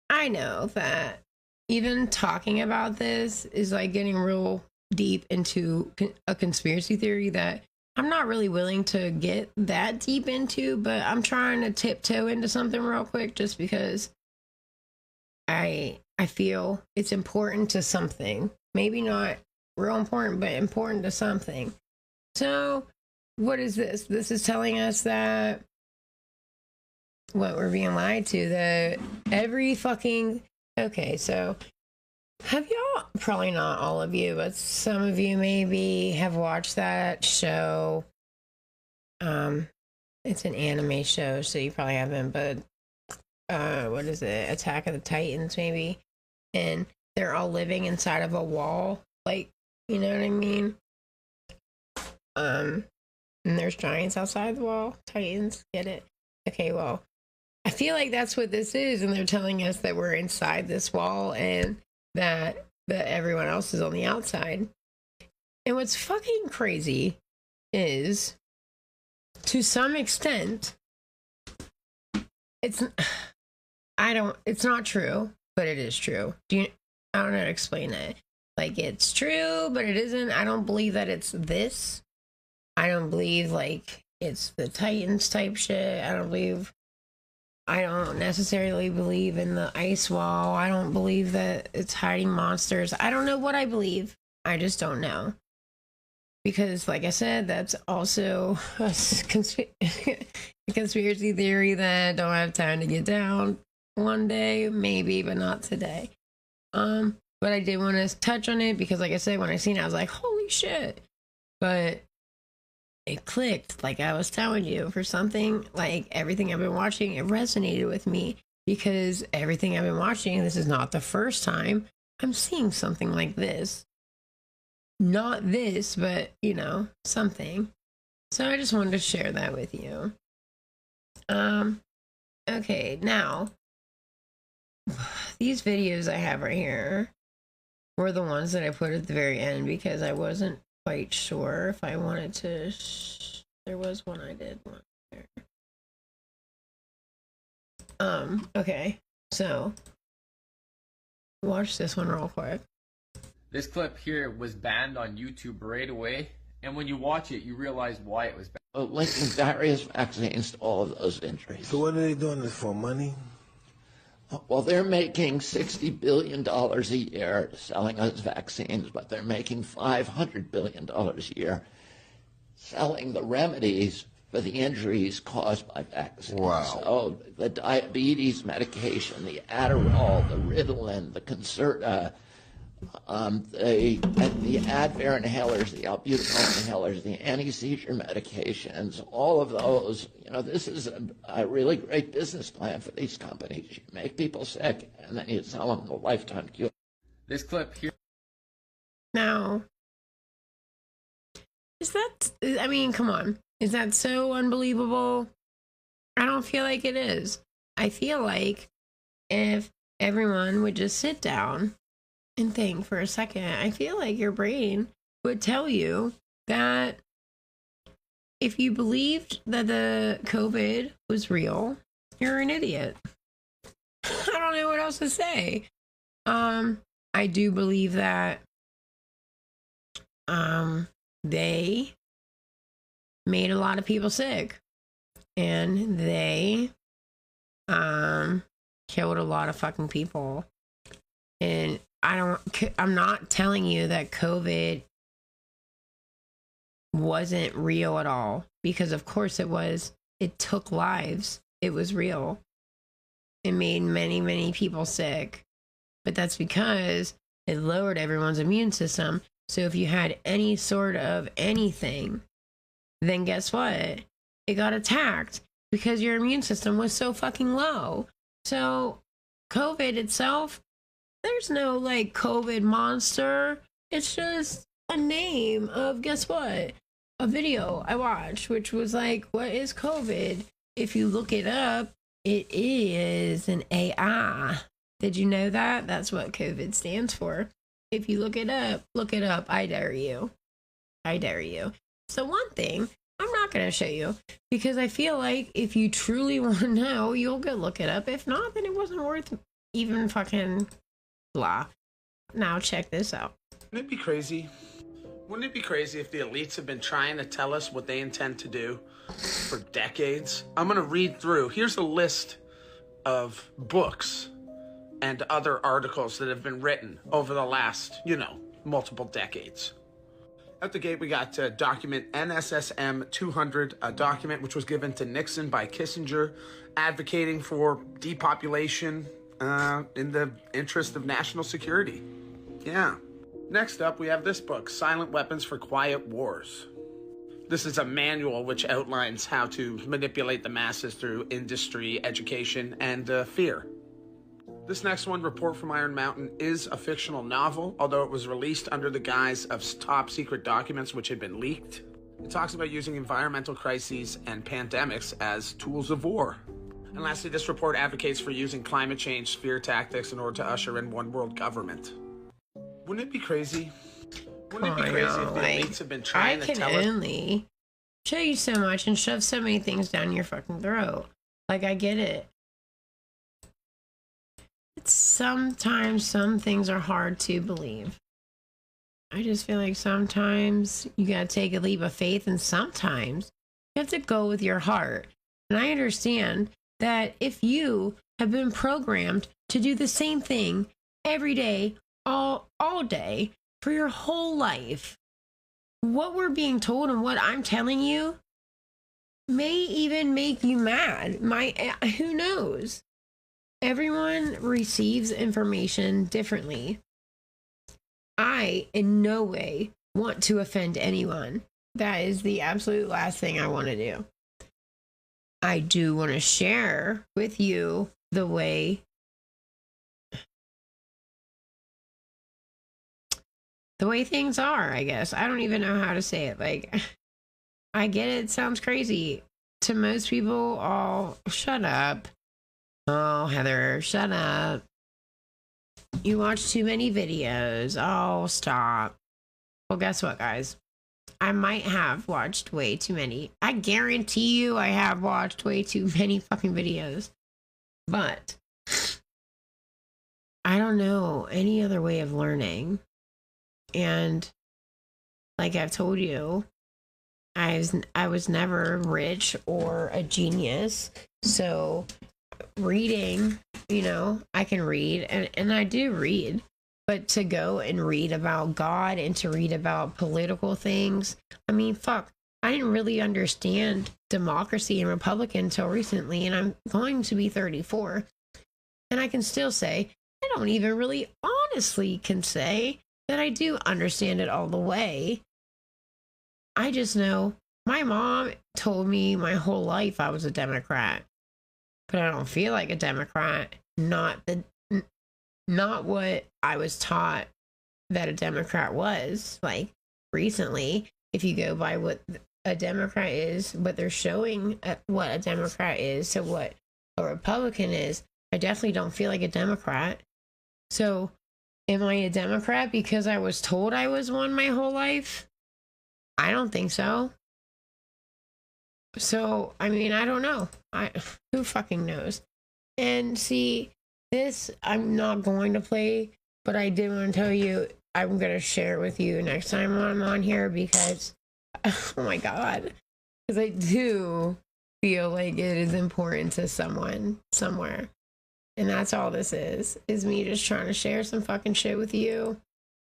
I know that even talking about this is like getting real deep into a conspiracy theory that I'm not really willing to get that deep into, but I'm trying to tiptoe into something real quick just because I I feel it's important to something. Maybe not real important, but important to something. So, what is this? This is telling us that what we're being lied to, that every fucking... Okay, so have y'all, probably not all of you, but some of you maybe have watched that show. It's an anime show, so you probably haven't, but what is it? Attack of the Titans, maybe? And they're all living inside of a wall, like, you know what I mean? And there's giants outside the wall. Titans, get it? Okay, well, I feel like that's what this is, and they're telling us that we're inside this wall and that everyone else is on the outside. And what's fucking crazy is, to some extent, it's not true, but it is true. I don't know how to explain it. Like, it's true, but it isn't. I don't believe that it's this. I don't believe, like, it's the Titans type shit. I don't necessarily believe in the ice wall. I don't believe that it's hiding monsters. I don't know what I believe. I just don't know. Because, like I said, that's also a conspiracy theory that I don't have time to get down one day, maybe, but not today. But I did want to touch on it because, like I said, when I seen it, I was like, holy shit. But it clicked, like I was telling you, for something, like everything I've been watching, it resonated with me because everything I've been watching, this is not the first time I'm seeing something like this. Not this, but, you know, something. So I just wanted to share that with you. Okay, now, these videos I have right here were the ones that I put at the very end because I wasn't quite sure if I wanted to... There was one I did one there. Okay, so watch this one real quick. This clip here was banned on YouTube right away, and when you watch it, you realize why it was banned. Linking various vaccines to all of those injuries. So what are they doing this for, money? Well, they're making $60 billion a year selling us vaccines, but they're making $500 billion a year selling the remedies for the injuries caused by vaccines. Wow. So the diabetes medication, the Adderall, the Ritalin, the Concerta, the Advair inhalers, the albuterol inhalers, the anti-seizure medications, all of those, you know, this is a really great business plan for these companies. You make people sick, and then you sell them the lifetime cure. This clip here. Now, is that, I mean, come on. Is that so unbelievable? I don't feel like it is. I feel like if everyone would just sit down and think for a second, I feel like your brain would tell you that if you believed that the COVID was real, you're an idiot. I don't know what else to say. I do believe that they made a lot of people sick, and they killed a lot of fucking people. And I'm not telling you that COVID wasn't real at all, because of course it was. It took lives. It was real. It made many, many people sick. But that's because it lowered everyone's immune system. So if you had any sort of anything, then guess what? It got attacked because your immune system was so fucking low. So COVID itself, there's no like COVID monster. It's just a name of, guess what? A video I watched, which was like, what is COVID? If you look it up, it is an AI. Did you know that? That's what COVID stands for. If you look it up, I dare you. I dare you. So one thing I'm not going to show you, because I feel like if you truly want to know, you'll go look it up. If not, then it wasn't worth even fucking blah. Now check this out. Wouldn't it be crazy? Wouldn't it be crazy if the elites have been trying to tell us what they intend to do for decades? I'm going to read through. Here's a list of books and other articles that have been written over the last, multiple decades. At the gate, we got document NSSM 200, a document which was given to Nixon by Kissinger, advocating for depopulation in the interest of national security. Yeah. Next up, we have this book, Silent Weapons for Quiet Wars. This is a manual which outlines how to manipulate the masses through industry, education, and fear. This next one, Report from Iron Mountain, is a fictional novel, although it was released under the guise of top secret documents which had been leaked. It talks about using environmental crises and pandemics as tools of war. And lastly, this report advocates for using climate change fear tactics in order to usher in one world government. Wouldn't it be crazy? Wouldn't it be crazy if the elites have been trying to tell us? I can only show you so much and shove so many things down your fucking throat. Like, I get it. Sometimes some things are hard to believe. I just feel like sometimes you gotta take a leap of faith, and sometimes you have to go with your heart. And I understand that if you have been programmed to do the same thing every day, all day, for your whole life, what we're being told and what I'm telling you may even make you mad. Who knows? Everyone receives information differently. I, in no way, want to offend anyone. That is the absolute last thing I want to do. I do want to share with you the way things are, I guess. I don't even know how to say it. Like, I get it. It sounds crazy. To most people, oh, shut up. Oh, Heather, shut up. You watch too many videos. Oh, stop. Well, guess what, guys? I might have watched way too many. I guarantee you I have watched way too many fucking videos. But I don't know any other way of learning. And like I've told you, I was never rich or a genius. So reading, I can read and I do read, but to go and read about God and to read about political things, I mean, fuck, I didn't really understand democracy and Republican until recently, and I'm going to be 34, and I can still say, I don't even really honestly can say that I do understand it all the way. I just know my mom told me my whole life I was a Democrat. But I don't feel like a Democrat. Not what I was taught that a Democrat was. Like, recently, if you go by what a Democrat is, what they're showing what a Democrat is, so what a Republican is, I definitely don't feel like a Democrat. So, am I a Democrat because I was told I was one my whole life? I don't think so. So, I mean, I don't know. Who fucking knows? And see, this I'm not going to play, but I did want to tell you, I'm going to share it with you next time I'm on here because, oh my God, because I do feel like it is important to someone somewhere. And that's all this is me just trying to share some fucking shit with you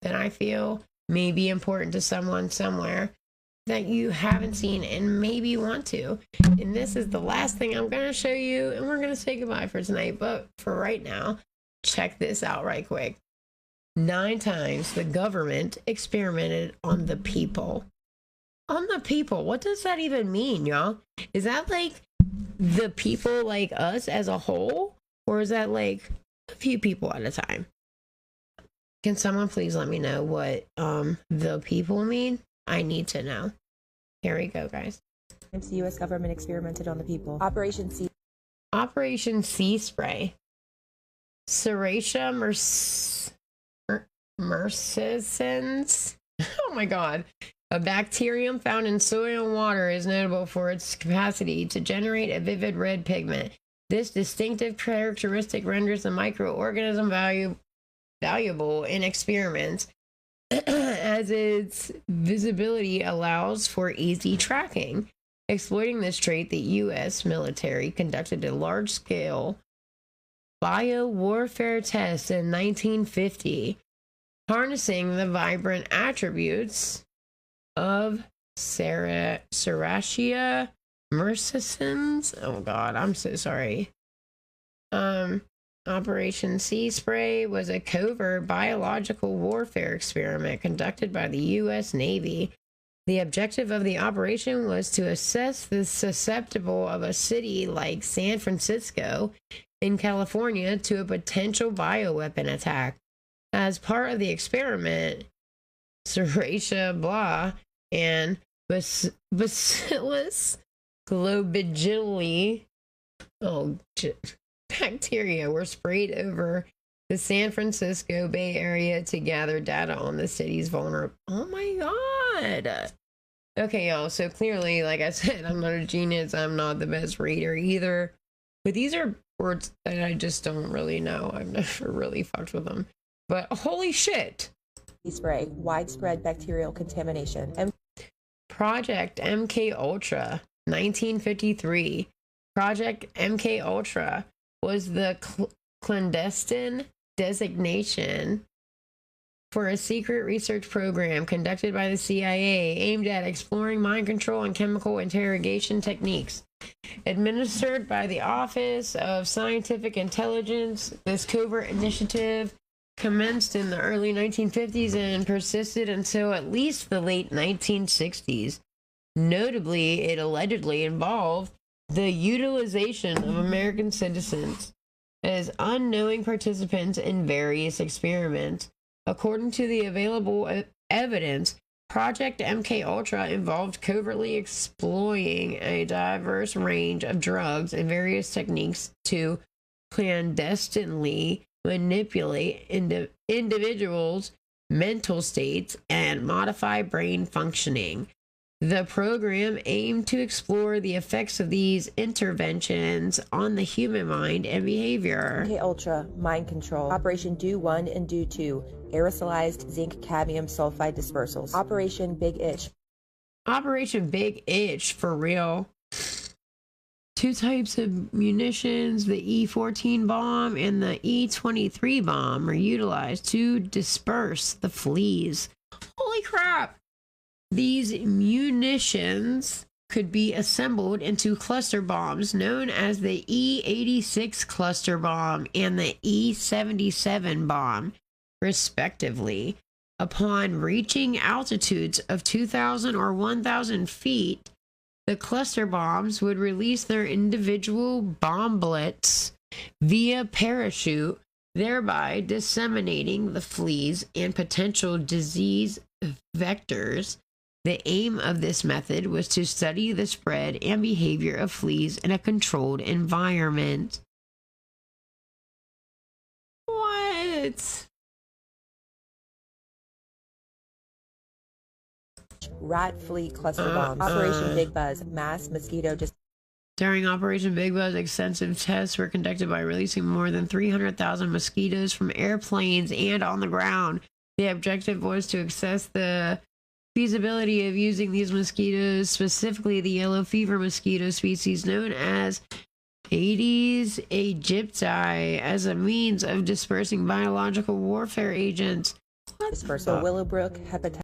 that I feel may be important to someone somewhere that you haven't seen and maybe want to. And this is the last thing I'm going to show you, and we're going to say goodbye for tonight. But for right now, check this out right quick. 9 times the government experimented on the people. On the people. What does that even mean, y'all? Is that like the people like us as a whole? Or is that like a few people at a time? Can someone please let me know what the people mean? I need to know. Here we go, guys. The U.S. government experimented on the people. Operation Sea Spray. Serratia mercescens. Oh my God. A bacterium found in soil and water is notable for its capacity to generate a vivid red pigment. This distinctive characteristic renders the microorganism valuable in experiments as its visibility allows for easy tracking. Exploiting this trait, the U.S. military conducted a large-scale biowarfare test in 1950, harnessing the vibrant attributes of Serratia mercescens. Oh God, I'm so sorry. Operation Sea Spray was a covert biological warfare experiment conducted by the U.S. Navy. The objective of the operation was to assess the susceptible of a city like San Francisco in California to a potential bioweapon attack. As part of the experiment, Serratia blah and Bacillus globigili bacteria were sprayed over the San Francisco Bay Area to gather data on the city's vulnerable. Oh my God. Okay, y'all. So clearly, like I said, I'm not a genius. I'm not the best reader either. But these are words that I just don't really know. I've never really fucked with them. But holy shit. Spray, widespread bacterial contamination. Project MK Ultra, 1953. Project MK Ultra was the clandestine designation for a secret research program conducted by the CIA aimed at exploring mind control and chemical interrogation techniques. Administered by the Office of Scientific Intelligence, this covert initiative commenced in the early 1950s and persisted until at least the late 1960s. Notably, it allegedly involved the utilization of American citizens as unknowing participants in various experiments. According to the available evidence, Project MK Ultra involved covertly exploiting a diverse range of drugs and various techniques to clandestinely manipulate individuals' mental states and modify brain functioning. The program aimed to explore the effects of these interventions on the human mind and behavior. MK Ultra, mind control. Operation Do 1 and Do 2, aerosolized zinc cadmium sulfide dispersals. Operation Big Itch. Operation Big Itch, for real. Two types of munitions, the E-14 bomb and the E-23 bomb, are utilized to disperse the fleas. Holy crap! These munitions could be assembled into cluster bombs known as the E-86 cluster bomb and the E-77 bomb, respectively. Upon reaching altitudes of 2,000 or 1,000 feet, the cluster bombs would release their individual bomblets via parachute, thereby disseminating the fleas and potential disease vectors. The aim of this method was to study the spread and behavior of fleas in a controlled environment. What? Rat flea cluster bombs. Operation Big Buzz, mass mosquito During Operation Big Buzz, extensive tests were conducted by releasing more than 300,000 mosquitoes from airplanes and on the ground. The objective was to assess the feasibility of using these mosquitoes, specifically the yellow fever mosquito species known as Aedes aegypti, as a means of dispersing biological warfare agents. dispersal. Willowbrook hepatitis.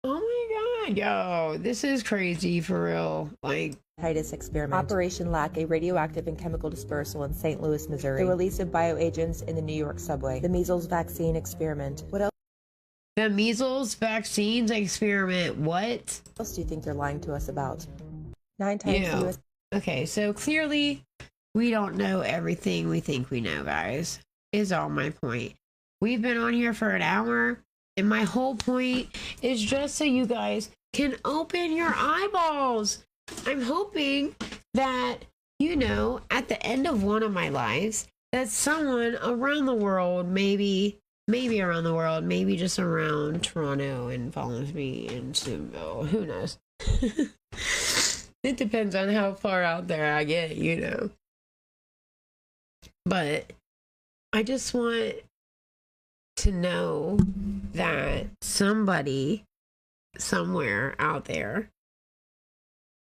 Oh my God, yo, this is crazy for real. Like, experiment. Operation Lack, a radioactive and chemical dispersal in St. Louis, Missouri. The release of bioagents in the New York subway. The measles vaccine experiment. What else? The measles vaccines experiment. What else do you think they're lying to us about? 9 times the US. Okay, so clearly we don't know everything we think we know, guys. Is all my point. We've been on here for an hour. And my whole point is just so you guys can open your eyeballs. I'm hoping that, you know, at the end of one of my lives, that someone around the world, maybe around the world, maybe just around Toronto and Follinsby and Steubenville, who knows? It depends on how far out there I get, you know. But I just want to know that somebody somewhere out there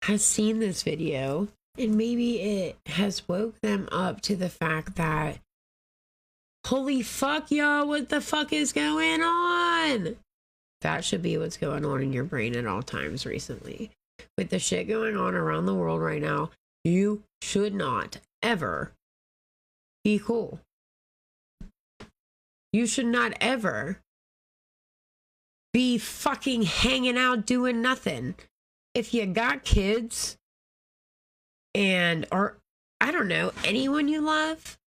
has seen this video, and maybe it has woke them up to the fact that, holy fuck, y'all, what the fuck is going on? That should be what's going on in your brain at all times recently. With the shit going on around the world right now, you should not ever be cool. You should not ever be fucking hanging out doing nothing. If you got kids or I don't know, anyone you love,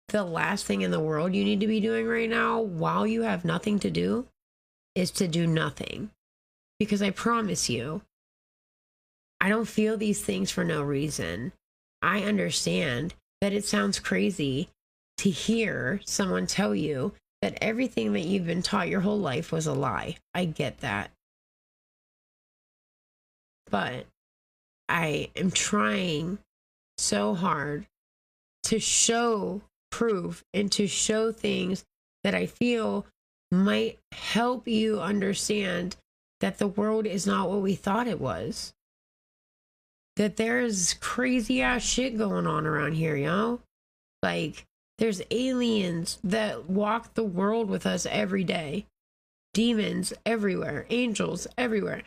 the last thing in the world you need to be doing right now while you have nothing to do is to do nothing. Because I promise you, I don't feel these things for no reason. I understand that it sounds crazy to hear someone tell you that everything that you've been taught your whole life was a lie. I get that. But I am trying so hard to show proof and to show things that I feel might help you understand that the world is not what we thought it was. That there's crazy ass shit going on around here, yo. Like, there's aliens that walk the world with us every day. Demons everywhere. Angels everywhere.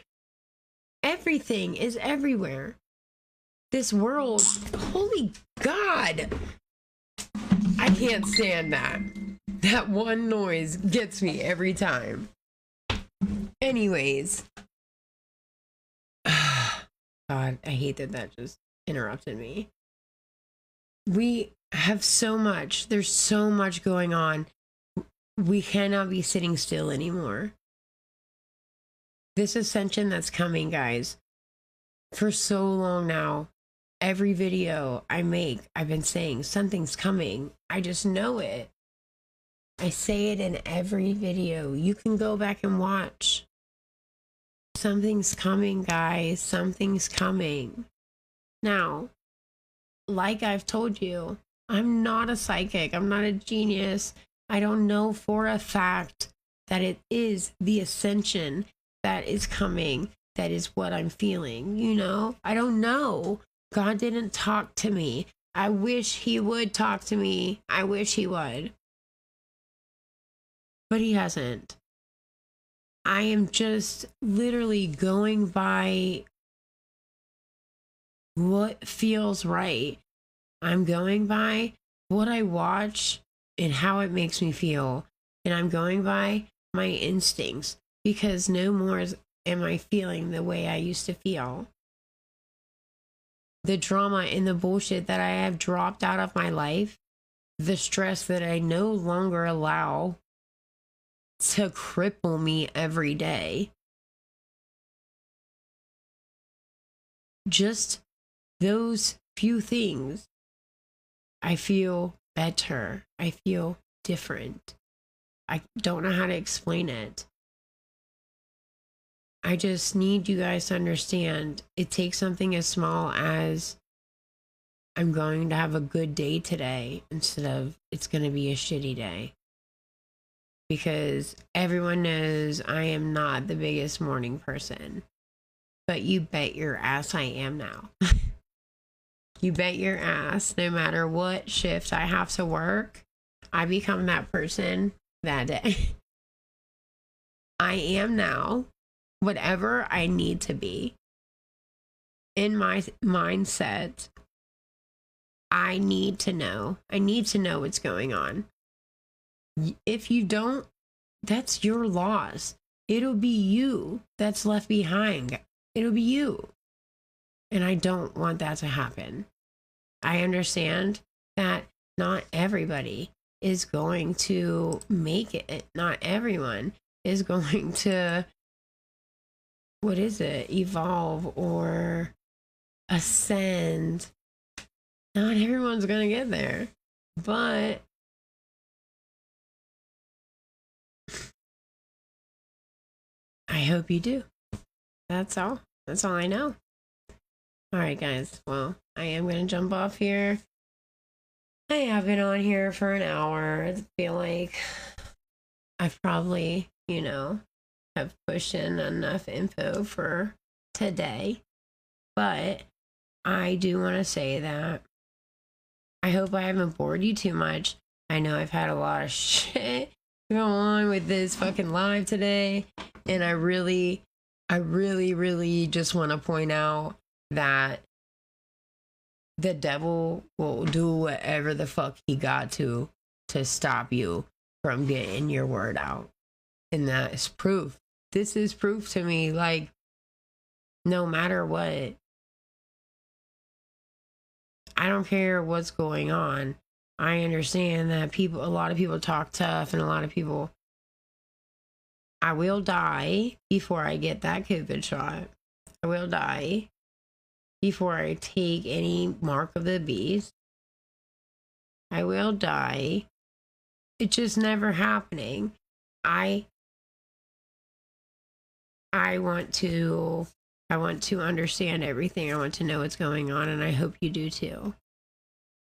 Everything is everywhere. This world, holy God. I can't stand that. That one noise gets me every time. Anyways. God, I hate that just interrupted me. We have so much. There's so much going on. We cannot be sitting still anymore. This ascension that's coming, guys, for so long now, every video I make, I've been saying something's coming. I just know it. I say it in every video. You can go back and watch. Something's coming, guys. Something's coming. Now, like I've told you, I'm not a psychic. I'm not a genius. I don't know for a fact that it is the ascension that is coming. That is what I'm feeling, you know? I don't know. God didn't talk to me. I wish he would talk to me. I wish he would. But he hasn't. I am just literally going by what feels right. I'm going by what I watch and how it makes me feel. And I'm going by my instincts, because no more am I feeling the way I used to feel. The drama and the bullshit that I have dropped out of my life, the stress that I no longer allow to cripple me every day. Just those few things. I feel better. I feel different. I don't know how to explain it. I just need you guys to understand it takes something as small as I'm going to have a good day today instead of it's going to be a shitty day. Because everyone knows I am not the biggest morning person. But you bet your ass I am now. You bet your ass, no matter what shift I have to work, I become that person that day. I am now whatever I need to be. In my mindset, I need to know. I need to know what's going on. If you don't, that's your loss. It'll be you that's left behind. It'll be you. And I don't want that to happen. I understand that not everybody is going to make it. Not everyone is going to, evolve or ascend. Not everyone's going to get there. But I hope you do. That's all. That's all I know. All right, guys. Well, I am going to jump off here. I have been on here for an hour. I feel like I've probably, you know, have pushed in enough info for today. But I do want to say that I hope I haven't bored you too much. I know I've had a lot of shit go on with this fucking live today. And I really just want to point out that the devil will do whatever the fuck he got to stop you from getting your word out. And that is proof. This is proof to me, like, no matter what, I don't care what's going on. I understand that a lot of people talk tough, and a lot of people, I will die before I get that COVID shot. I will die before I take any mark of the beast. I will die. It's just never happening. I want to understand everything. I want to know what's going on, and I hope you do too.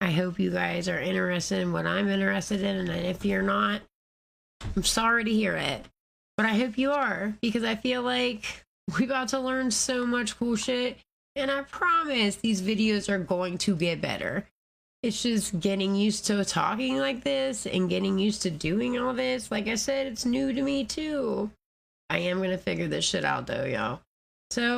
I hope you guys are interested in what I'm interested in, and if you're not, I'm sorry to hear it. But I hope you are, because I feel like we're about to learn so much cool shit, and I promise these videos are going to get better. It's just getting used to talking like this and getting used to doing all this. Like I said, it's new to me too. I am going to figure this shit out though, y'all. So